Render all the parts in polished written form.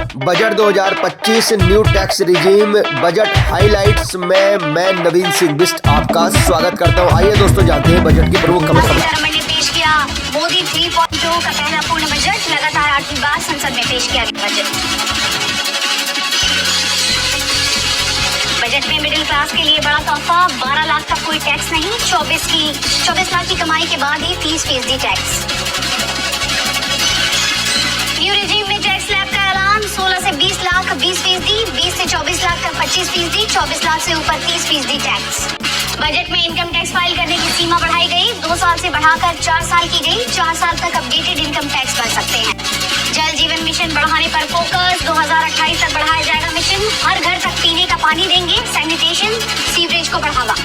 Budget 2025 new tax regime budget highlights में मैं नवीन सिंह बिष्ट आपका स्वागत करता हूं। आइए दोस्तों जानते हैं बजट की प्रमुख खबर। ने पेश किया मोदी 3.2 का पहला पूर्ण बजट। लगातार 8वीं बार संसद में पेश किया गया बजट में मिडिल क्लास के लिए बड़ा तोहफा। 12 लाख का कोई टैक्स नहीं। 24 लाख की कमाई के बाद ही 30% टैक्स। न्यू रिजीम में टैक्स स्लैब का ऐलान। 16 से 20 लाख 20%, 20 से 24 लाख का 25%, 24 लाख से ऊपर 30% टैक्स। बजट में इनकम टैक्स फाइल करने की सीमा बढ़ाई गई। 2 साल से बढ़ाकर 4 साल की गई। 4 साल तक अपडेटेड इनकम टैक्स भर सकते हैं। जल जीवन मिशन बढ़ाने पर फोकस। 2028 तक बढ़ाया जाएगा मिशन। हर घर तक पीने का पानी देंगे। सैनिटेशन सीवरेज को बढ़ावा।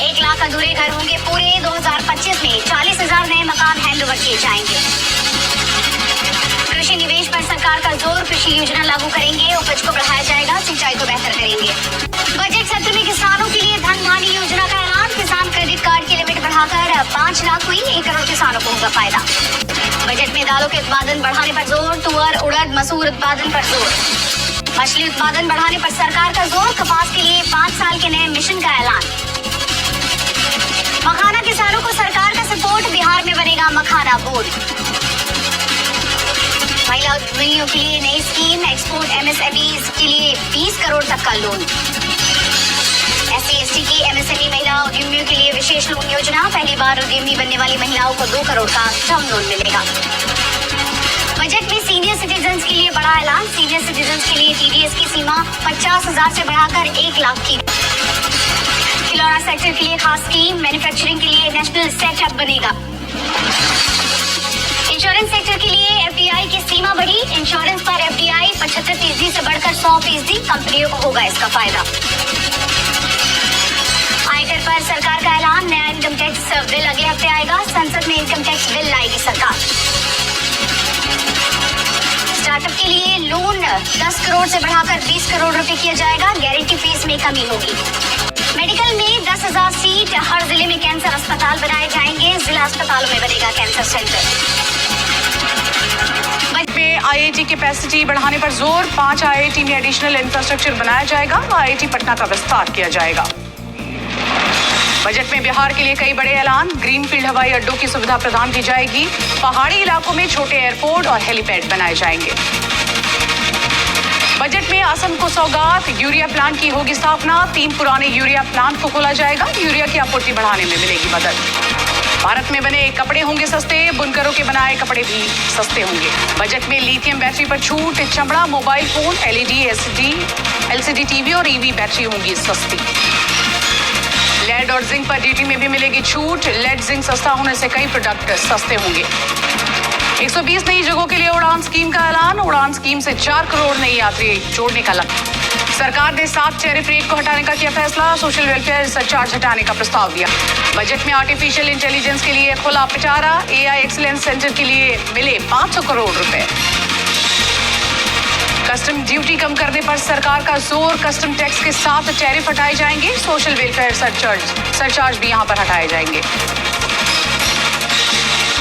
1 लाख अधूरे घर होंगे पूरे। 2025 में 40,000 नए मकान हैंडओवर किए जाएंगे। कृषि निवेश पर सरकार का जोर। कृषि योजना लागू करेंगे। उपज को बढ़ाया जाएगा। सिंचाई को बेहतर करेंगे। बजट सत्र में किसानों के लिए धन धान्य योजना का ऐलान। किसान क्रेडिट कार्ड की लिमिट बढ़ाकर 5 लाख हुई। 1 करोड़ किसानों को होगा फायदा। बजट में दालों के उत्पादन बढ़ाने पर जोर। तुअर, उड़द, मसूर उत्पादन पर जोर। मछली उत्पादन बढ़ाने पर सरकार का जोर। कपास के लिए 5 साल के नए मिशन का ऐलान। मखाना किसानों को सरकार का सपोर्ट। बिहार में बनेगा मखाना बोर्ड। महिला उद्यमियों के लिए नई स्कीम। एक्सपोर्ट MSMEs के लिए 20 करोड़ तक का लोन। SC/ST की MSME महिला उद्यमियों के लिए विशेष लोन योजना। पहली बार उद्यमी बनने वाली महिलाओं को 2 करोड़ का टर्म लोन मिलेगा। बजट में सीनियर सिटीजन्स के लिए बड़ा ऐलान। सीनियर सिटीजन्स के लिए TDS की सीमा 50,000 से बढ़ाकर 1 लाख की। खिलौना सेक्टर के लिए खास स्कीम। मैन्युफैक्चरिंग के लिए नेशनल सेटअप बनेगा। इंश्योरेंस सेक्टर के लिए FDI की सीमा बढ़ी। इंश्योरेंस पर FDI 75% से बढ़कर 100%। कंपनियों को होगा इसका फायदा। आयकर पर सरकार का ऐलान। नया इनकम टैक्स बिल अगले हफ्ते आएगा। संसद में इनकम टैक्स बिल लाएगी सरकार। स्टार्टअप के लिए लोन 10 करोड़ से बढ़ाकर 20 करोड़ रुपए किया जाएगा। गारंटी फीस में कमी होगी। मेडिकल में 10,000 सीट। हर जिले में कैंसर अस्पताल बनाए जाएंगे। जिला अस्पतालों में बनेगा कैंसर सेंटर। IIT कैपेसिटी बढ़ाने पर जोर। 5 IIT में एडिशनल इंफ्रास्ट्रक्चर बनाया जाएगा। IIT पटना का विस्तार किया जाएगा। बजट में बिहार के लिए कई बड़े ऐलान। ग्रीनफील्ड हवाई अड्डों की सुविधा प्रदान की जाएगी। पहाड़ी इलाकों में छोटे एयरपोर्ट और हेलीपैड बनाए जाएंगे। बजट में असम को सौगात। यूरिया प्लांट की होगी स्थापना। 3 पुराने यूरिया प्लांट को खोला जाएगा। यूरिया की आपूर्ति बढ़ाने में मिलेगी मदद। भारत में बने कपड़े होंगे सस्ते। बुनकरों के बनाए कपड़े भी सस्ते होंगे। बजट में लिथियम बैटरी पर छूट। चमड़ा, mobile phone, LED, LCD TV और EV बैटरी होंगी सस्ती। लेड और जिंक पर DT में भी मिलेगी छूट। लेड जिंक सस्ता होने से कई प्रोडक्ट सस्ते होंगे। 120 नई जगहों के लिए उड़ान स्कीम का ऐलान। उड़ान स्कीम से 4 करोड़ नई यात्री जोड़ने का लक्ष्य। सरकार ने 7 टैरिफ रेट को हटाने का किया फैसला। सोशल वेलफेयर सरचार्ज हटाने का प्रस्ताव दिया। बजट में आर्टिफिशियल इंटेलिजेंस के लिए खुला पिटारा। AI एक्सीलेंस सेंटर के लिए मिले 500 करोड़ रुपए। कस्टम ड्यूटी कम करने पर सरकार का जोर। कस्टम टैक्स के साथ टैरिफ हटाए जाएंगे। सोशल वेलफेयर सरचार्ज भी यहां पर हटाए जाएंगे।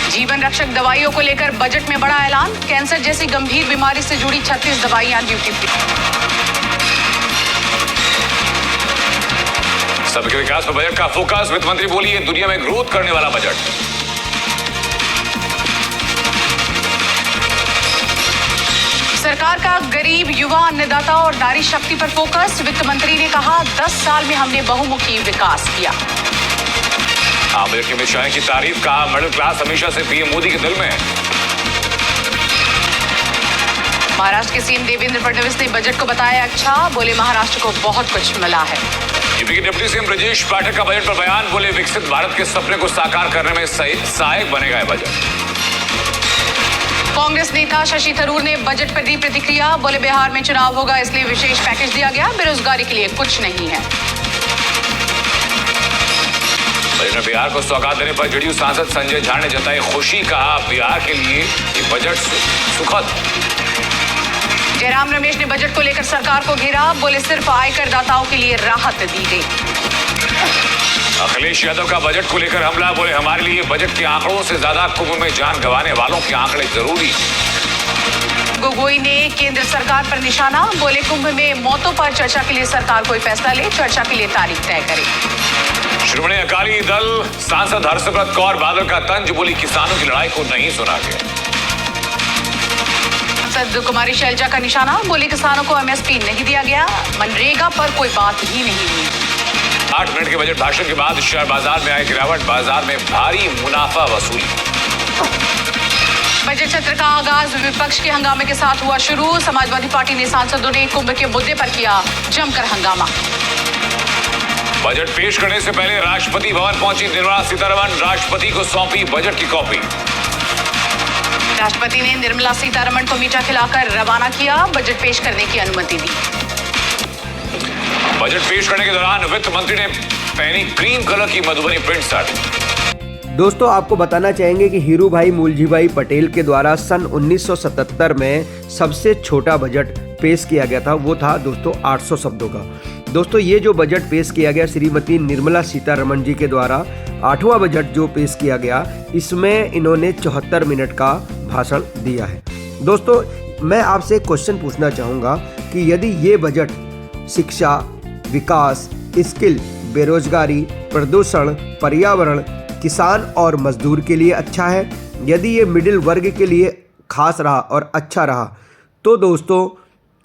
जीवन रक्षक दवाइयों को लेकर बजट में बड़ा ऐलान। कैंसर जैसी गंभीर बीमारी से जुड़ी 36 दवाइयां ड्यूटी फ्री। सबके विकास पर बजट का फोकस। वित्त मंत्री बोली ये दुनिया में ग्रोथ करने वाला बजट। सरकार का गरीब, युवा, अन्नदाता और नारी शक्ति पर फोकस। वित्त मंत्री ने कहा 10 साल में हमने बहुमुखी विकास किया। बजट के अमित शाह की तारीफ। कहा मिडिल क्लास हमेशा से PM मोदी के दिल में है। महाराष्ट्र के CM देवेंद्र फडणवीस ने बजट को बताया अच्छा। बोले महाराष्ट्र को बहुत कुछ मिला है। यूपी के डिप्टी CM ब्रजेश पाठक का बजट पर बयान। बोले विकसित भारत के सपने को साकार करने में सहायक बनेगा यह बजट। कांग्रेस नेता शशि थरूर ने बजट पर दी प्रतिक्रिया। बोले बिहार में चुनाव होगा इसलिए विशेष पैकेज दिया गया। बेरोजगारी के लिए कुछ नहीं है। बजट में बिहार को सौगात देने पर JDU सांसद संजय झा ने जताई खुशी। कहा बिहार के लिए ये बजट सुखद। जयराम रमेश ने बजट को लेकर सरकार को घेरा। बोले सिर्फ आयकर दाताओं के लिए राहत दी गई। अखिलेश यादव का बजट को लेकर हमला। बोले हमारे लिए बजट के आंकड़ों से ज्यादा कुंभ में जान गंवाने वालों के आंकड़े जरूरी। गोगोई ने केंद्र सरकार पर निशाना, बोले कुंभ में मौतों पर चर्चा के लिए सरकार कोई फैसला ले, चर्चा के लिए तारीख तय करे। श्रोमणी अकाली दल सांसद हरसिमरत कौर बादल का तंज, बोली किसानों की लड़ाई को नहीं सुना गया। सांसद कुमारी शैलजा का निशाना, बोले किसानों को एमएसपी नहीं दिया गया, मनरेगा पर कोई बात ही नहीं हुई। 8 मिनट के बजट भाषण के बाद शेयर बाजार में आई गिरावट, बाजार में भारी मुनाफा वसूली। बजट सत्र का आगाज विपक्ष के हंगामे के साथ हुआ शुरू, समाजवादी पार्टी ने सांसदों ने कुंभ के मुद्दे पर किया जमकर हंगामा। बजट पेश करने से पहले राष्ट्रपति भवन पहुंची निर्मला सीतारमण, राष्ट्रपति को सौंपी बजट की कॉपी। राष्ट्रपति ने निर्मला सीतारमण को मीठा खिलाकर रवाना किया, बजट पेश करने की अनुमति दी। बजट पेश करने के दौरान वित्त मंत्री ने पहनी क्रीम कलर की मधुबनी प्रिंट साड़ी। दोस्तों आपको बताना चाहेंगे कि हीरू भाई मूलजी भाई पटेल के द्वारा सन 1977 में सबसे छोटा बजट पेश किया गया था, वो था दोस्तों 800 शब्दों का। दोस्तों ये जो बजट पेश किया गया श्रीमती निर्मला सीतारमण जी के द्वारा 8वां बजट जो पेश किया गया, इसमें इन्होंने 74 मिनट का भाषण दिया है। दोस्तों मैं आपसे एक क्वेश्चन पूछना चाहूँगा कि यदि ये बजट शिक्षा, विकास, स्किल, बेरोजगारी, प्रदूषण, पर्यावरण, किसान और मजदूर के लिए अच्छा है, यदि ये मिडिल वर्ग के लिए खास रहा और अच्छा रहा, तो दोस्तों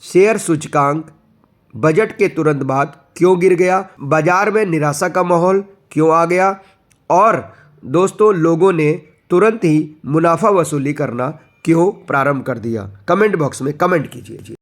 शेयर सूचकांक बजट के तुरंत बाद क्यों गिर गया, बाजार में निराशा का माहौल क्यों आ गया, और दोस्तों लोगों ने तुरंत ही मुनाफा वसूली करना क्यों प्रारंभ कर दिया? कमेंट बॉक्स में कमेंट कीजिए।